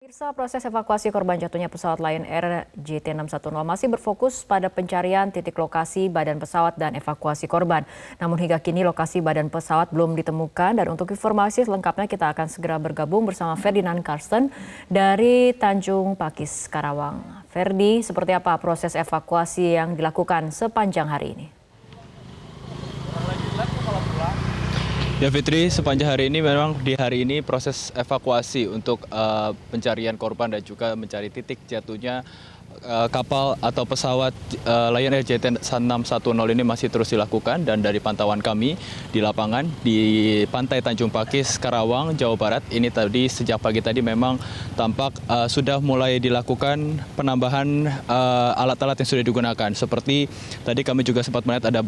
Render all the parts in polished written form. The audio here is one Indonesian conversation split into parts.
Pemirsa, proses evakuasi korban jatuhnya pesawat Lion Air JT610 masih berfokus pada pencarian titik lokasi badan pesawat dan evakuasi korban. Namun hingga kini lokasi badan pesawat belum ditemukan, dan untuk informasi selengkapnya kita akan segera bergabung bersama Ferdinand Karsten dari Tanjung Pakis, Karawang. Ferdi, seperti apa proses evakuasi yang dilakukan sepanjang hari ini? Ya Fitri, sepanjang hari ini memang di hari ini proses evakuasi untuk pencarian korban dan juga mencari titik jatuhnya kapal atau pesawat Lion Air JT610 ini masih terus dilakukan. Dan dari pantauan kami di lapangan di Pantai Tanjung Pakis, Karawang, Jawa Barat, ini tadi sejak pagi tadi memang tampak sudah mulai dilakukan penambahan alat-alat yang sudah digunakan. Seperti tadi kami juga sempat melihat ada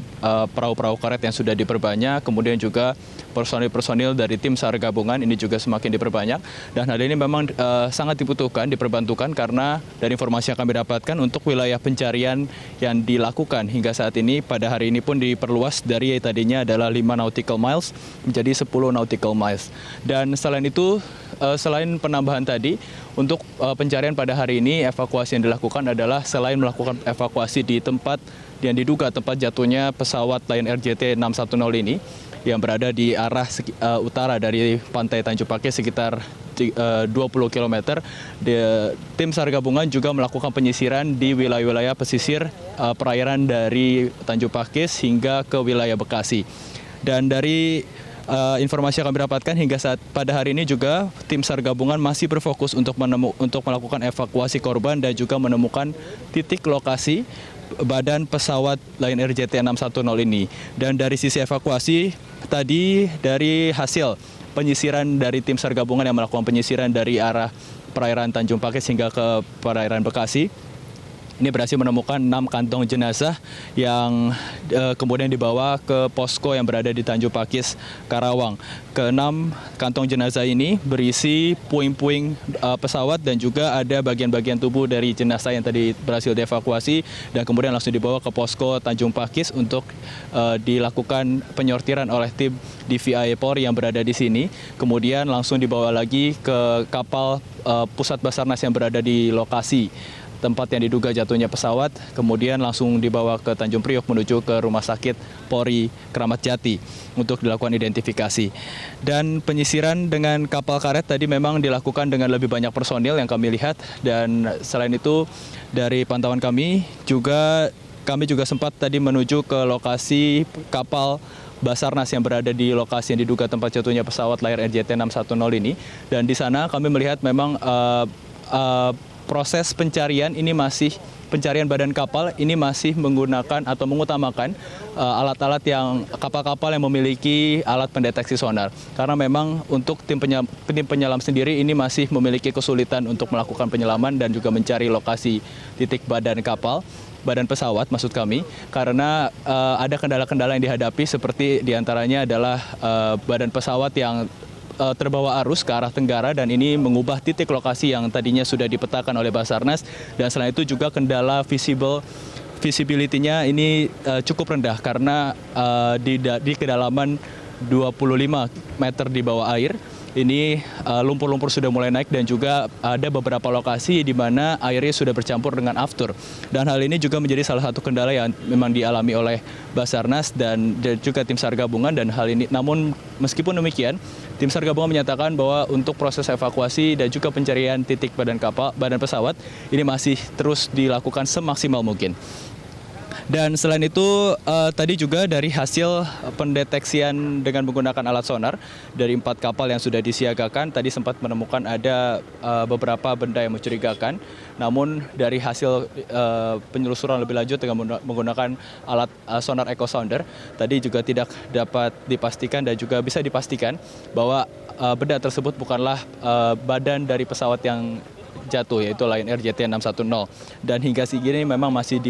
perahu-perahu karet yang sudah diperbanyak, kemudian juga personil-personil dari tim SAR gabungan ini juga semakin diperbanyak. Dan hal ini memang sangat dibutuhkan, diperbantukan, karena dari informasi yang kami dapatkan untuk wilayah pencarian yang dilakukan hingga saat ini pada hari ini pun diperluas dari tadinya adalah 5 nautical miles menjadi 10 nautical miles. Dan selain itu, selain penambahan tadi, untuk pencarian pada hari ini evakuasi yang dilakukan adalah selain melakukan evakuasi di tempat yang diduga tempat jatuhnya pesawat Lion Air JT610 ini yang berada di arah utara dari Pantai Tanjung Pakis sekitar 20 km. Tim SAR gabungan juga melakukan penyisiran di wilayah-wilayah pesisir perairan dari Tanjung Pakis hingga ke wilayah Bekasi. Dan dari informasi yang kami dapatkan hingga pada hari ini juga tim SAR gabungan masih berfokus untuk melakukan evakuasi korban dan juga menemukan titik lokasi badan pesawat Lion Air JT610 ini. Dan dari sisi evakuasi tadi, dari hasil penyisiran dari tim SAR gabungan yang melakukan penyisiran dari arah perairan Tanjung Pakis hingga ke perairan Bekasi, ini berhasil menemukan 6 kantong jenazah yang kemudian dibawa ke posko yang berada di Tanjung Pakis, Karawang. Ke-6 kantong jenazah ini berisi puing-puing pesawat dan juga ada bagian-bagian tubuh dari jenazah yang tadi berhasil dievakuasi dan kemudian langsung dibawa ke posko Tanjung Pakis untuk dilakukan penyortiran oleh tim DVI Polri yang berada di sini. Kemudian langsung dibawa lagi ke kapal pusat Basarnas yang berada di lokasi tempat yang diduga jatuhnya pesawat, kemudian langsung dibawa ke Tanjung Priok menuju ke Rumah Sakit Polri Kramat Jati untuk dilakukan identifikasi. Dan penyisiran dengan kapal karet tadi memang dilakukan dengan lebih banyak personil yang kami lihat. Dan selain itu, dari pantauan kami juga sempat tadi menuju ke lokasi kapal Basarnas yang berada di lokasi yang diduga tempat jatuhnya pesawat Lion Air JT610 ini. Dan di sana kami melihat memang proses pencarian badan kapal ini masih menggunakan atau mengutamakan alat-alat kapal-kapal yang memiliki alat pendeteksi sonar. Karena memang untuk tim penyelam sendiri ini masih memiliki kesulitan untuk melakukan penyelaman dan juga mencari lokasi titik badan pesawat maksud kami, karena ada kendala-kendala yang dihadapi, seperti diantaranya adalah badan pesawat yang terbawa arus ke arah tenggara, dan ini mengubah titik lokasi yang tadinya sudah dipetakan oleh Basarnas. Dan selain itu juga kendala visibility-nya ini cukup rendah karena di kedalaman 25 meter di bawah air. Ini lumpur-lumpur sudah mulai naik dan juga ada beberapa lokasi di mana airnya sudah bercampur dengan aftur. Dan hal ini juga menjadi salah satu kendala yang memang dialami oleh Basarnas dan juga tim SAR gabungan. Dan hal ini, namun meskipun demikian, tim SAR gabungan menyatakan bahwa untuk proses evakuasi dan juga pencarian titik badan pesawat ini masih terus dilakukan semaksimal mungkin. Dan selain itu, tadi juga dari hasil pendeteksian dengan menggunakan alat sonar dari 4 kapal yang sudah disiagakan, tadi sempat menemukan ada beberapa benda yang mencurigakan. Namun dari hasil penyelusuran lebih lanjut dengan menggunakan alat sonar echo sounder, tadi juga tidak dapat dipastikan dan juga bisa dipastikan bahwa benda tersebut bukanlah badan dari pesawat yang jatuh, yaitu Lion Air JT610. Dan hingga segini memang masih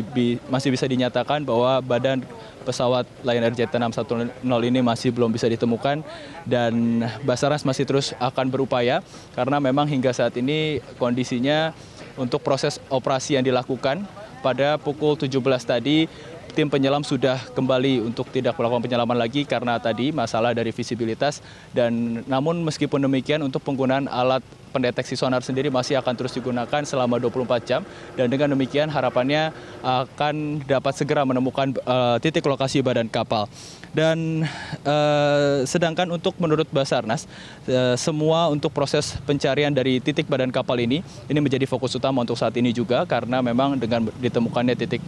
bisa dinyatakan bahwa badan pesawat Lion Air JT610 ini masih belum bisa ditemukan, dan Basarnas masih terus akan berupaya karena memang hingga saat ini kondisinya untuk proses operasi yang dilakukan pada pukul 17 tadi tim penyelam sudah kembali untuk tidak melakukan penyelaman lagi karena tadi masalah dari visibilitas. Dan namun meskipun demikian untuk penggunaan alat pendeteksi sonar sendiri masih akan terus digunakan selama 24 jam. Dan dengan demikian harapannya akan dapat segera menemukan titik lokasi badan kapal. Dan sedangkan untuk menurut Basarnas, semua untuk proses pencarian dari titik badan kapal ini menjadi fokus utama untuk saat ini juga, karena memang dengan ditemukannya titik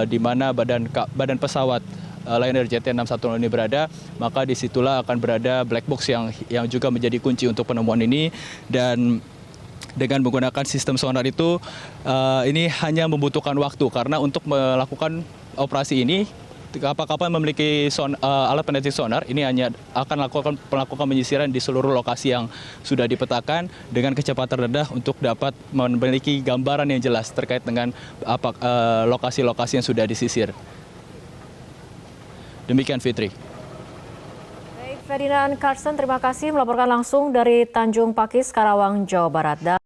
di mana badan pesawat Lion Air JT610 ini berada, maka disitulah akan berada black box yang juga menjadi kunci untuk penemuan ini. Dan dengan menggunakan sistem sonar itu, ini hanya membutuhkan waktu, karena untuk melakukan operasi ini, kapal-kapal yang memiliki alat pendeteksi sonar ini hanya akan melakukan penyisiran di seluruh lokasi yang sudah dipetakan dengan kecepatan rendah untuk dapat memiliki gambaran yang jelas terkait dengan lokasi-lokasi yang sudah disisir. Demikian, Fitri. Baik, Ferdinand Carson, terima kasih melaporkan langsung dari Tanjung Pakis, Karawang, Jawa Barat.